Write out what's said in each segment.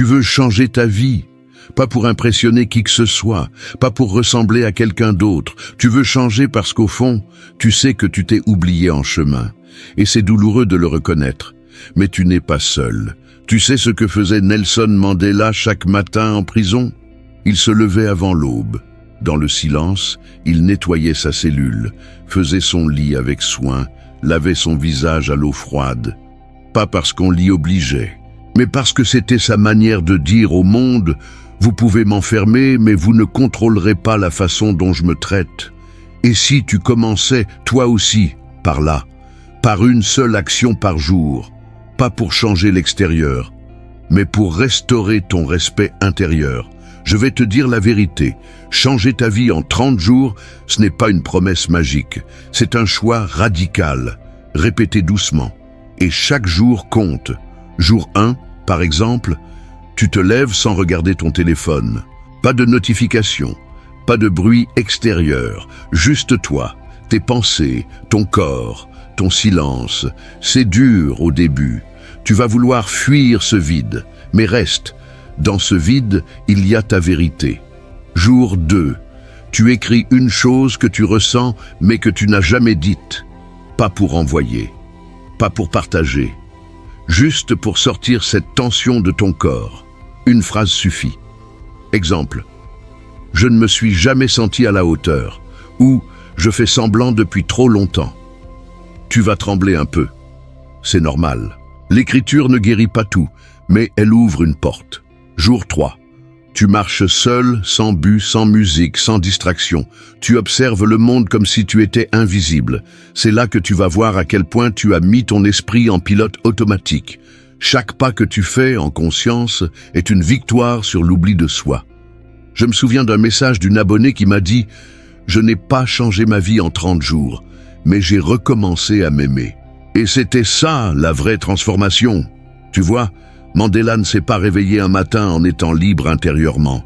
Tu veux changer ta vie, pas pour impressionner qui que ce soit, pas pour ressembler à quelqu'un d'autre. Tu veux changer parce qu'au fond, tu sais que tu t'es oublié en chemin. Et c'est douloureux de le reconnaître. Mais tu n'es pas seul. Tu sais ce que faisait Nelson Mandela chaque matin en prison? Il se levait avant l'aube. Dans le silence, il nettoyait sa cellule, faisait son lit avec soin, lavait son visage à l'eau froide. Pas parce qu'on l'y obligeait, mais parce que c'était sa manière de dire au monde « Vous pouvez m'enfermer, mais vous ne contrôlerez pas la façon dont je me traite. » Et si tu commençais, toi aussi, par là, par une seule action par jour, pas pour changer l'extérieur, mais pour restaurer ton respect intérieur. Je vais te dire la vérité, changer ta vie en 30 jours, ce n'est pas une promesse magique, c'est un choix radical, répété doucement. Et chaque jour compte. Jour 1, par exemple, tu te lèves sans regarder ton téléphone. Pas de notification, pas de bruit extérieur, juste toi, tes pensées, ton corps, ton silence. C'est dur au début. Tu vas vouloir fuir ce vide, mais reste. Dans ce vide, il y a ta vérité. Jour 2, tu écris une chose que tu ressens, mais que tu n'as jamais dite. Pas pour envoyer, pas pour partager, juste pour sortir cette tension de ton corps. Une phrase suffit. Exemple, je ne me suis jamais senti à la hauteur, ou je fais semblant depuis trop longtemps. Tu vas trembler un peu. C'est normal. L'écriture ne guérit pas tout, mais elle ouvre une porte. Jour 3. Tu marches seul, sans but, sans musique, sans distraction. Tu observes le monde comme si tu étais invisible. C'est là que tu vas voir à quel point tu as mis ton esprit en pilote automatique. Chaque pas que tu fais en conscience est une victoire sur l'oubli de soi. Je me souviens d'un message d'une abonnée qui m'a dit « Je n'ai pas changé ma vie en 30 jours, mais j'ai recommencé à m'aimer. » Et c'était ça, la vraie transformation. Tu vois, Mandela ne s'est pas réveillé un matin en étant libre intérieurement.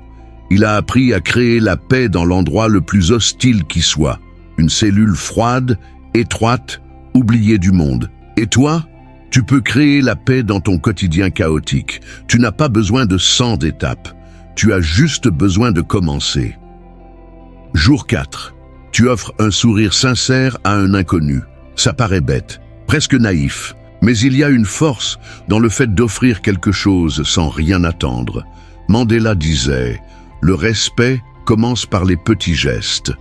Il a appris à créer la paix dans l'endroit le plus hostile qui soit. Une cellule froide, étroite, oubliée du monde. Et toi, tu peux créer la paix dans ton quotidien chaotique. Tu n'as pas besoin de 100 étapes. Tu as juste besoin de commencer. Jour 4. Tu offres un sourire sincère à un inconnu. Ça paraît bête, presque naïf. Mais il y a une force dans le fait d'offrir quelque chose sans rien attendre. Mandela disait « Le respect commence par les petits gestes ».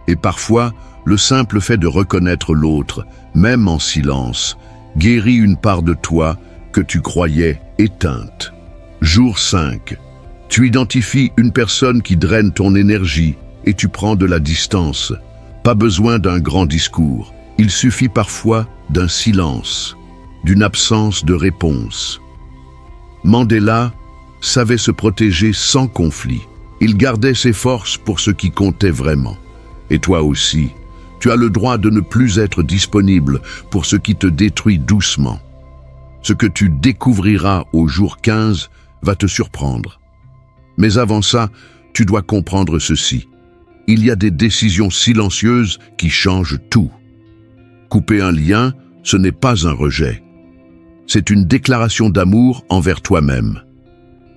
Et parfois, le simple fait de reconnaître l'autre, même en silence, guérit une part de toi que tu croyais éteinte. Jour 5. Tu identifies une personne qui draine ton énergie et tu prends de la distance. Pas besoin d'un grand discours. Il suffit parfois d'un silence, d'une absence de réponse. Mandela savait se protéger sans conflit. Il gardait ses forces pour ce qui comptait vraiment. Et toi aussi, tu as le droit de ne plus être disponible pour ce qui te détruit doucement. Ce que tu découvriras au jour 15 va te surprendre. Mais avant ça, tu dois comprendre ceci. Il y a des décisions silencieuses qui changent tout. Couper un lien, ce n'est pas un rejet. C'est une déclaration d'amour envers toi-même.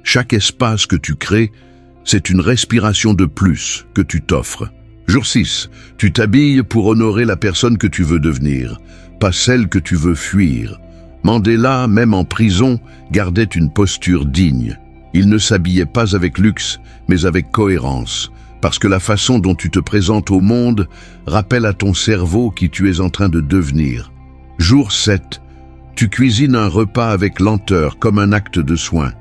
Chaque espace que tu crées, c'est une respiration de plus que tu t'offres. Jour 6, tu t'habilles pour honorer la personne que tu veux devenir, pas celle que tu veux fuir. Mandela, même en prison, gardait une posture digne. Il ne s'habillait pas avec luxe, mais avec cohérence, parce que la façon dont tu te présentes au monde rappelle à ton cerveau qui tu es en train de devenir. Jour 7, tu cuisines un repas avec lenteur comme un acte de soin.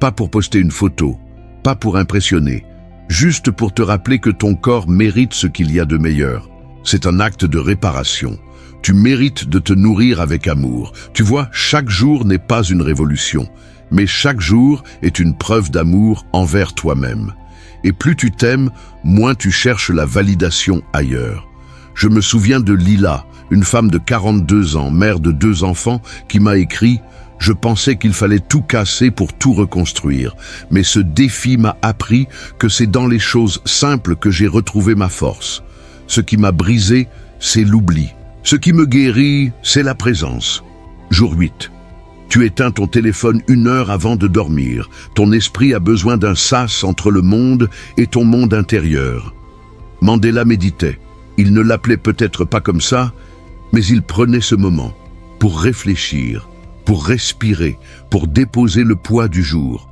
Pas pour poster une photo, pas pour impressionner, juste pour te rappeler que ton corps mérite ce qu'il y a de meilleur. C'est un acte de réparation. Tu mérites de te nourrir avec amour. Tu vois, chaque jour n'est pas une révolution, mais chaque jour est une preuve d'amour envers toi-même. Et plus tu t'aimes, moins tu cherches la validation ailleurs. Je me souviens de Lila, une femme de 42 ans, mère de 2 enfants, qui m'a écrit « Je pensais qu'il fallait tout casser pour tout reconstruire, mais ce défi m'a appris que c'est dans les choses simples que j'ai retrouvé ma force. Ce qui m'a brisé, c'est l'oubli. Ce qui me guérit, c'est la présence. » Jour 8. Tu éteins ton téléphone 1 heure avant de dormir. Ton esprit a besoin d'un sas entre le monde et ton monde intérieur. Mandela méditait. Il ne l'appelait peut-être pas comme ça, mais il prenait ce moment pour réfléchir, pour respirer, pour déposer le poids du jour.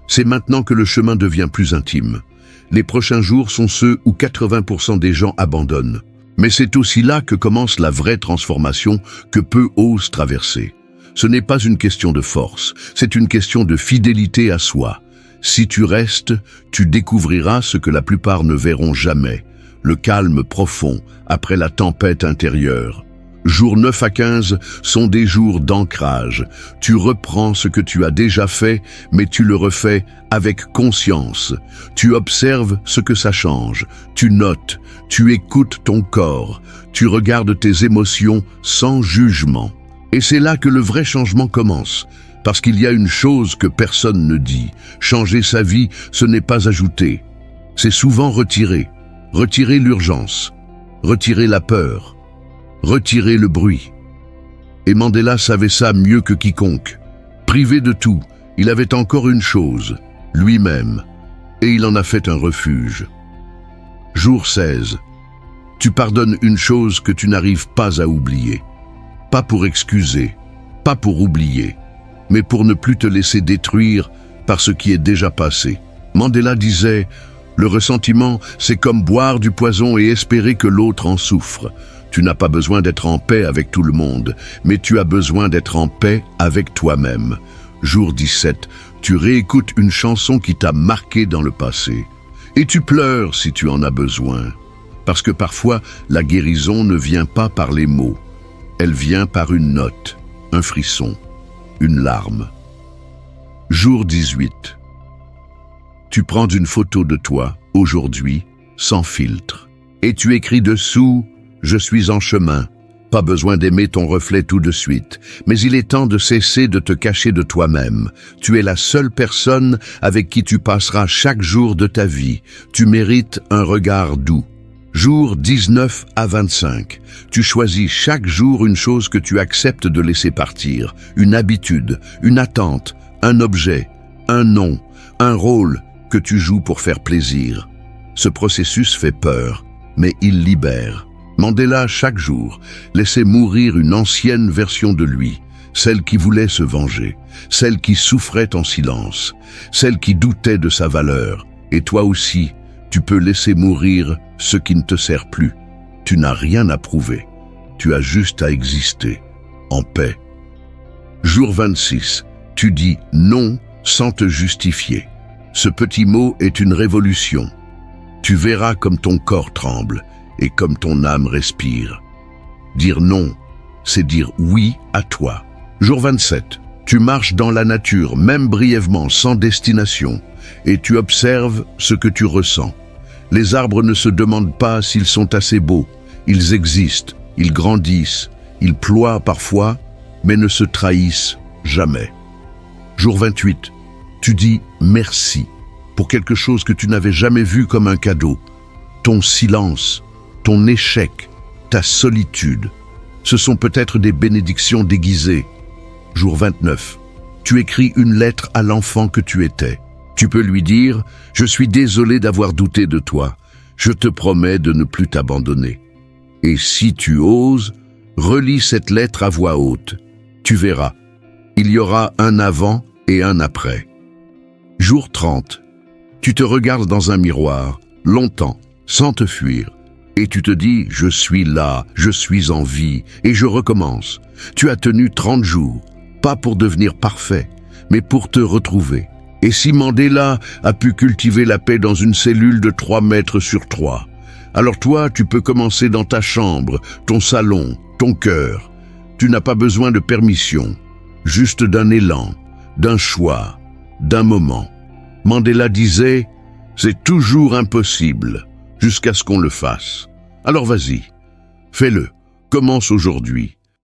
C'est maintenant que le chemin devient plus intime. Les prochains jours sont ceux où 80% des gens abandonnent. Mais c'est aussi là que commence la vraie transformation que peu osent traverser. Ce n'est pas une question de force, c'est une question de fidélité à soi. Si tu restes, tu découvriras ce que la plupart ne verront jamais, le calme profond après la tempête intérieure. Jours 9 à 15 sont des jours d'ancrage. Tu reprends ce que tu as déjà fait, mais tu le refais avec conscience. Tu observes ce que ça change. Tu notes, tu écoutes ton corps. Tu regardes tes émotions sans jugement. Et c'est là que le vrai changement commence. Parce qu'il y a une chose que personne ne dit. Changer sa vie, ce n'est pas ajouter. C'est souvent retirer. Retirer l'urgence. Retirer la peur. Retirer le bruit. Et Mandela savait ça mieux que quiconque. Privé de tout, il avait encore une chose, lui-même, et il en a fait un refuge. Jour 16. Tu pardonnes une chose que tu n'arrives pas à oublier. Pas pour excuser, pas pour oublier, mais pour ne plus te laisser détruire par ce qui est déjà passé. Mandela disait, le ressentiment, c'est comme boire du poison et espérer que l'autre en souffre. Tu n'as pas besoin d'être en paix avec tout le monde, mais tu as besoin d'être en paix avec toi-même. Jour 17, tu réécoutes une chanson qui t'a marqué dans le passé. Et tu pleures si tu en as besoin. Parce que parfois, la guérison ne vient pas par les mots. Elle vient par une note, un frisson, une larme. Jour 18. Tu prends une photo de toi, aujourd'hui, sans filtre. Et tu écris dessous « Je suis en chemin ». Pas besoin d'aimer ton reflet tout de suite, mais il est temps de cesser de te cacher de toi-même. Tu es la seule personne avec qui tu passeras chaque jour de ta vie. Tu mérites un regard doux. Jour 19 à 25. Tu choisis chaque jour une chose que tu acceptes de laisser partir. Une habitude, une attente, un objet, un nom, un rôle que tu joues pour faire plaisir. Ce processus fait peur, mais il libère. Mandela, chaque jour, laissait mourir une ancienne version de lui, celle qui voulait se venger, celle qui souffrait en silence, celle qui doutait de sa valeur. Et toi aussi, tu peux laisser mourir ce qui ne te sert plus. Tu n'as rien à prouver, tu as juste à exister, en paix. Jour 26, tu dis non sans te justifier. Ce petit mot est une révolution. Tu verras comme ton corps tremble et comme ton âme respire. Dire non, c'est dire oui à toi. Jour 27, tu marches dans la nature, même brièvement, sans destination, et tu observes ce que tu ressens. Les arbres ne se demandent pas s'ils sont assez beaux. Ils existent, ils grandissent, ils ploient parfois, mais ne se trahissent jamais. Jour 28, tu dis merci pour quelque chose que tu n'avais jamais vu comme un cadeau. Ton silence, ton échec, ta solitude, ce sont peut-être des bénédictions déguisées. Jour 29, tu écris une lettre à l'enfant que tu étais. Tu peux lui dire « Je suis désolé d'avoir douté de toi. Je te promets de ne plus t'abandonner. » Et si tu oses, relis cette lettre à voix haute. Tu verras, il y aura un avant et un après. Jour 30, tu te regardes dans un miroir, longtemps, sans te fuir. Et tu te dis « Je suis là, je suis en vie, et je recommence. » Tu as tenu 30 jours, pas pour devenir parfait, mais pour te retrouver. Et si Mandela a pu cultiver la paix dans une cellule de 3 mètres sur 3, alors toi, tu peux commencer dans ta chambre, ton salon, ton cœur. Tu n'as pas besoin de permission, juste d'un élan, d'un choix, d'un moment. Mandela disait « C'est toujours impossible ». Jusqu'à ce qu'on le fasse. Alors vas-y, fais-le, commence aujourd'hui.